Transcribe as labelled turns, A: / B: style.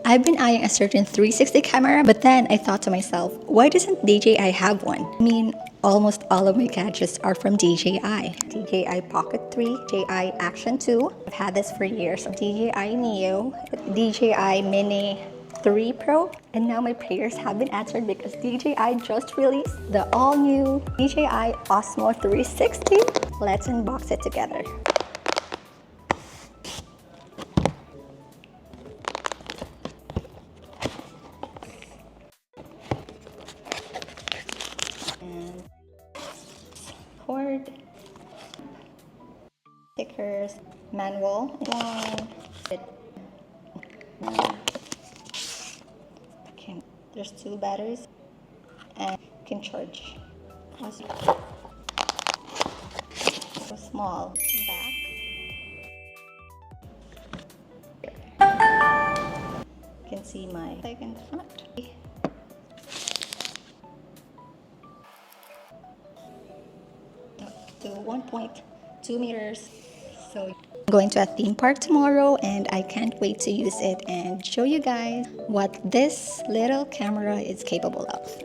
A: I've been eyeing a certain 360 camera, but then I thought to myself, why doesn't DJI have one? I mean, almost all of my gadgets are from DJI. DJI Pocket 3, DJI Action 2. I've had this for years. DJI Neo, DJI Mini 3 Pro, and now my prayers have been answered because DJI just released the all-new DJI OSMO 360. Let's unbox it together. And cord, stickers, manual, okay, there's 2 batteries and can charge. So small back. You can see my leg in the front. To 1.2 meters. So I'm going to a theme park tomorrow and I can't wait to use it and show you guys what this little camera is capable of.